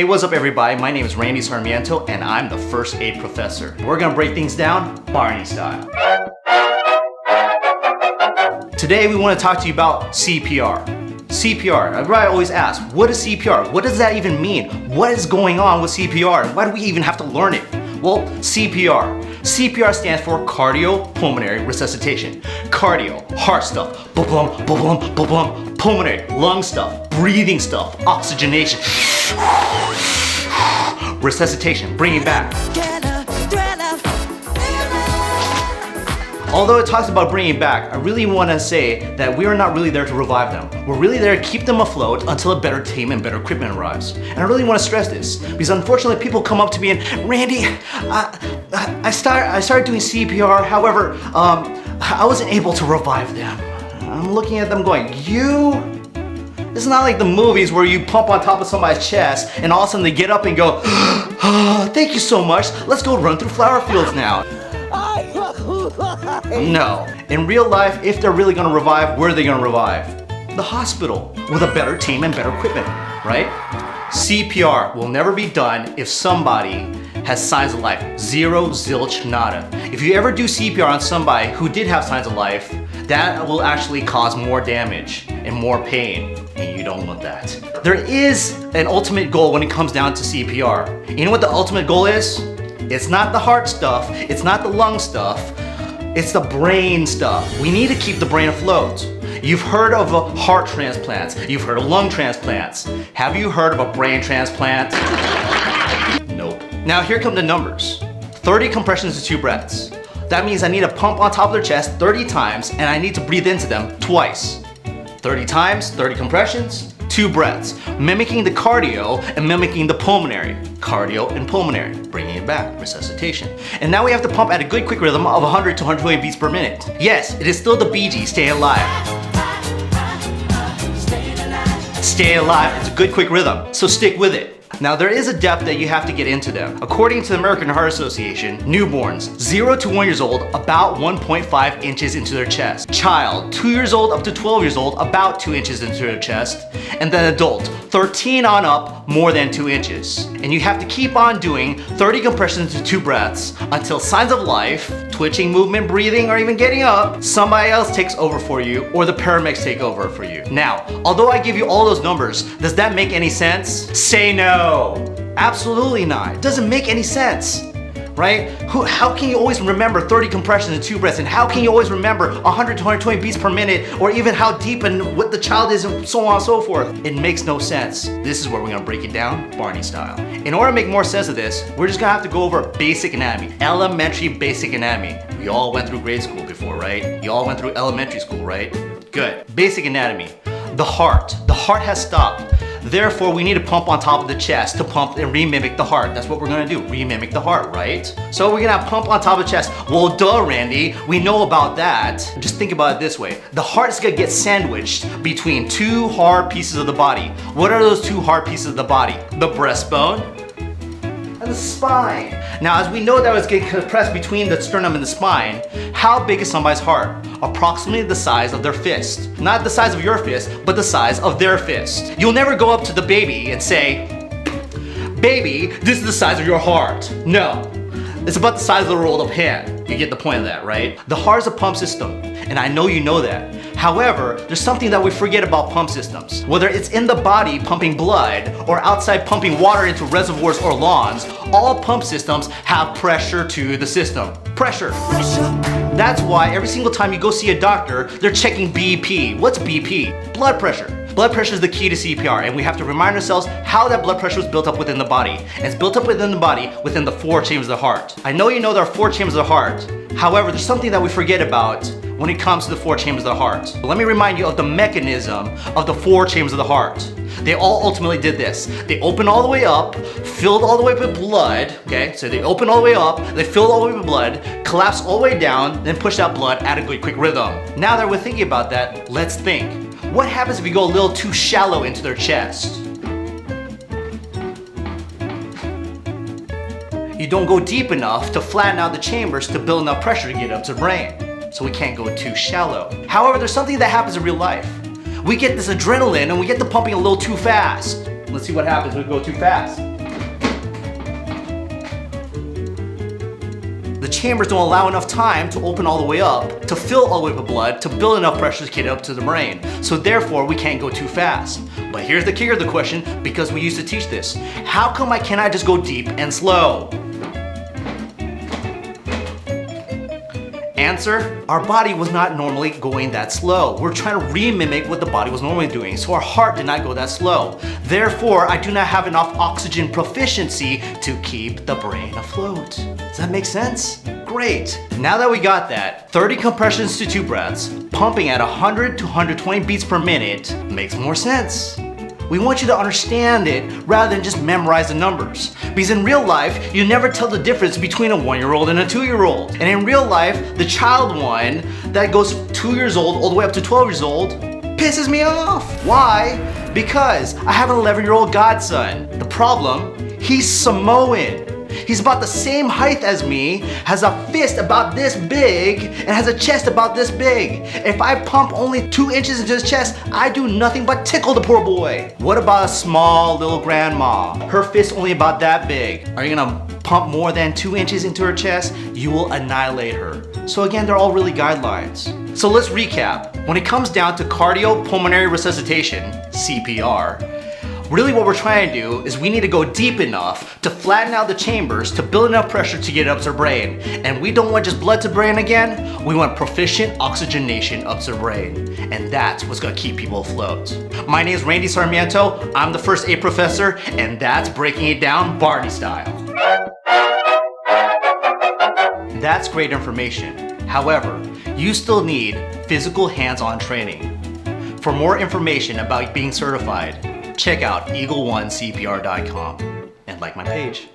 Hey, what's up everybody? My name is Randy Sarmiento and I'm the first aid professor. We're gonna break things down Barney style. Today we want to talk to you about CPR. CPR, everybody always asks, what is CPR? What does that even mean? What is going on with CPR? Why do we even have to learn it? Well, CPR. CPR stands for cardiopulmonary resuscitation. Cardio, heart stuff, ba-blum, ba-blum, ba-blum. Pulmonary, lung stuff, breathing stuff, oxygenation. Resuscitation, bring it back. Although it talks about bringing it back, I really want to say that we are not really there to revive them. We're really there to keep them afloat until a better team and better equipment arrives. And I really want to stress this, because unfortunately people come up to me and, Randy, I started doing CPR, however, I wasn't able to revive them. I'm looking at them going, you? It's not like the movies where you pump on top of somebody's chest and all of a sudden they get up and go, oh, thank you so much, let's go run through flower fields now. No. In real life, if they're really gonna revive, where are they gonna revive? The hospital, with a better team and better equipment, right? CPR will never be done if somebody has signs of life. Zero, zilch, nada. If you ever do CPR on somebody who did have signs of life, that will actually cause more damage and more pain, and you don't want that. There is an ultimate goal when it comes down to CPR. You know what the ultimate goal is? It's not the heart stuff, it's not the lung stuff, it's the brain stuff. We need to keep the brain afloat. You've heard of heart transplants, you've heard of lung transplants. Have you heard of a brain transplant? Nope. Now here come the numbers. 30 compressions to 2 breaths. That means I need to pump on top of their chest 30 times and I need to breathe into them twice. 30 times, 30 compressions, 2 breaths, mimicking the cardio and mimicking the pulmonary. Cardio and pulmonary, bringing it back, resuscitation. And now we have to pump at a good quick rhythm of 100 to 120 beats per minute. Yes, it is still the Bee Gees, Stay Alive. Stay alive, it's a good quick rhythm, so stick with it. Now there is a depth that you have to get into them. According to the American Heart Association, newborns 0 to 1 years old about 1.5 inches into their chest. Child 2 years old up to 12 years old about 2 inches into their chest. And then adult 13 on up more than 2 inches. And you have to keep on doing 30 compressions to 2 breaths until signs of life, twitching, movement, breathing, or even getting up, somebody else takes over for you or the paramedics take over for you. Now, although I give you all those numbers, does that make any sense? Say no. Absolutely not. It doesn't make any sense, right? How can you always remember 30 compressions and 2 breaths? And how can you always remember 100 to 120 beats per minute, or even how deep and what the child is and so on and so forth? It makes no sense. This is where we're gonna break it down, Barney style. In order to make more sense of this, we're just gonna have to go over basic anatomy, elementary basic anatomy. You all went through grade school before, right? You all went through elementary school, right? Good. Basic anatomy. The heart has stopped. Therefore, we need to pump on top of the chest to pump and re-mimic the heart. That's what we're gonna do, re-mimic the heart, right? So we're gonna pump on top of the chest. Well, duh, Randy, we know about that. Just think about it this way. The heart is gonna get sandwiched between 2 hard pieces of the body. What are those 2 hard pieces of the body? The breastbone and the spine. Now, as we know that it's getting compressed between the sternum and the spine, how big is somebody's heart? Approximately the size of their fist. Not the size of your fist, but the size of their fist. You'll never go up to the baby and say, baby, this is the size of your heart. No, it's about the size of the roll of hand. You get the point of that, right? The heart is a pump system, and I know you know that. However, there's something that we forget about pump systems. Whether it's in the body pumping blood or outside pumping water into reservoirs or lawns, all pump systems have pressure to the system. Pressure. That's why every single time you go see a doctor, they're checking BP. What's BP? Blood pressure. Blood pressure is the key to CPR, and we have to remind ourselves how that blood pressure was built up within the body. And it's built up within the body within the 4 chambers of the heart. I know you know there are 4 chambers of the heart. However, there's something that we forget about when it comes to the 4 chambers of the heart. But let me remind you of the mechanism of the 4 chambers of the heart. They all ultimately did this. They opened all the way up, filled all the way up with blood, okay? So they opened all the way up, they filled all the way with blood, collapsed all the way down, then pushed out blood at a good quick rhythm. Now that we're thinking about that, let's think. What happens if you go a little too shallow into their chest? You don't go deep enough to flatten out the chambers to build enough pressure to get up to the brain. So we can't go too shallow. However, there's something that happens in real life. We get this adrenaline and we get the pumping a little too fast. Let's see what happens when we go too fast. chambers don't allow enough time to open all the way up, to fill all the way with blood, to build enough pressure to get up to the brain. So therefore, we can't go too fast. But here's the kicker of the question, because we used to teach this. How come I cannot just go deep and slow? Answer, our body was not normally going that slow. We're trying to re-mimic what the body was normally doing, so our heart did not go that slow. Therefore, I do not have enough oxygen proficiency to keep the brain afloat. Does that make sense? Great. Now that we got that, 30 compressions to 2 breaths, pumping at 100 to 120 beats per minute makes more sense. We want you to understand it rather than just memorize the numbers. Because in real life, you never tell the difference between a 1-year-old and a 2-year-old. And in real life, the child one that goes 2 years old all the way up to 12 years old pisses me off. Why? Because I have an 11-year-old godson. The problem, he's Samoan. He's about the same height as me, has a fist about this big, and has a chest about this big. If I pump only 2 inches into his chest, I do nothing but tickle the poor boy. What about a small little grandma? Her fist only about that big. Are you gonna pump more than 2 inches into her chest? You will annihilate her. So again, they're all really guidelines. So let's recap. When it comes down to cardiopulmonary resuscitation, CPR, really what we're trying to do is we need to go deep enough to flatten out the chambers to build enough pressure to get it up to the brain. And we don't want just blood to brain again, we want proficient oxygenation up to the brain. And that's what's gonna keep people afloat. My name is Randy Sarmiento, I'm the first aid professor, and that's breaking it down Barney style. That's great information. However, you still need physical hands-on training. For more information about being certified, check out eagle1cpr.com and like my page.